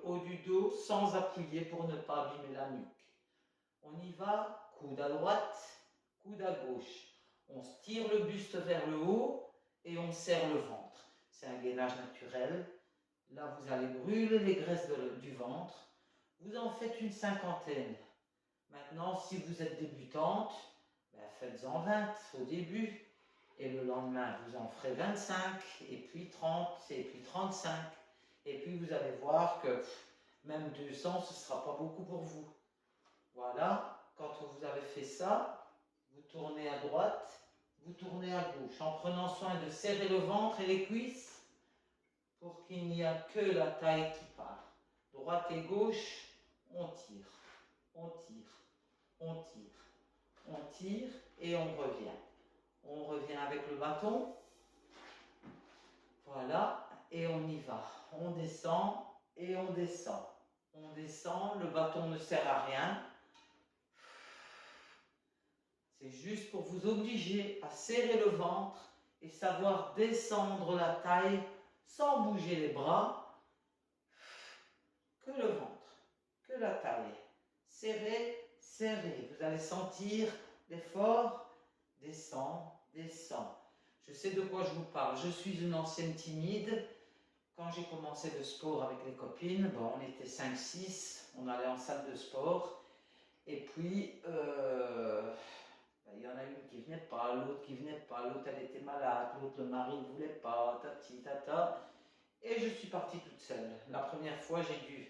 haut du dos sans appuyer pour ne pas abîmer la nuque. On y va, coude à droite, coude à gauche. On tire le buste vers le haut et on serre le ventre. C'est un gainage naturel. Là, vous allez brûler les graisses du ventre. Vous en faites une 50aine. Maintenant, si vous êtes débutante, faites-en 20 au début. Et le lendemain, vous en ferez 25, et puis 30, et puis 35. Et puis vous allez voir que même 200, ce ne sera pas beaucoup pour vous. Voilà, quand vous avez fait ça, vous tournez à droite, vous tournez à gauche, en prenant soin de serrer le ventre et les cuisses pour qu'il n'y a que la taille qui part. Droite et gauche, on tire, on tire, on tire, on tire et on revient. On revient avec le bâton. Voilà, et on y va. On descend et on descend. On descend, le bâton ne sert à rien. C'est juste pour vous obliger à serrer le ventre et savoir descendre la taille sans bouger les bras. Que le ventre, que la taille. Serrez, serrez. Vous allez sentir l'effort. Descend, descend. Je sais de quoi je vous parle. Je suis une ancienne timide. Quand j'ai commencé le sport avec les copines, on était 5-6, on allait en salle de sport. Et puis, il y en a une qui venait pas, l'autre qui venait pas, l'autre elle était malade, l'autre le mari ne voulait pas, tati tata. Et je suis partie toute seule. La première fois, j'ai dû,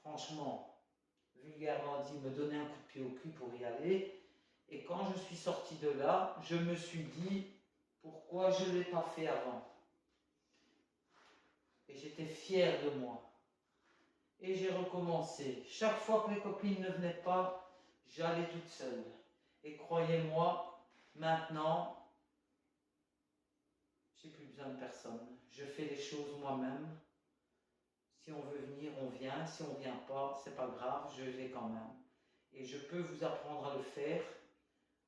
franchement, vulgairement dit, me donner un coup de pied au cul pour y aller. Et quand je suis sortie de là, je me suis dit, pourquoi je ne l'ai pas fait avant? Et j'étais fière de moi. Et j'ai recommencé. Chaque fois que mes copines ne venaient pas, j'allais toute seule. Et croyez-moi, maintenant, j'ai plus besoin de personne. Je fais les choses moi-même. Si on veut venir, on vient. Si on ne vient pas, c'est pas grave, je vais quand même. Et je peux vous apprendre à le faire,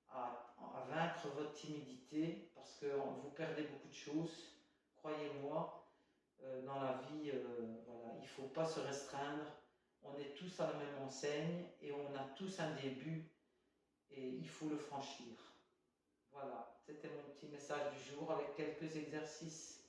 à vaincre votre timidité, parce que vous perdez beaucoup de choses. Croyez-moi, dans la vie, voilà, il ne faut pas se restreindre. On est tous à la même enseigne et on a tous un début et il faut le franchir. Voilà, c'était mon petit message du jour avec quelques exercices.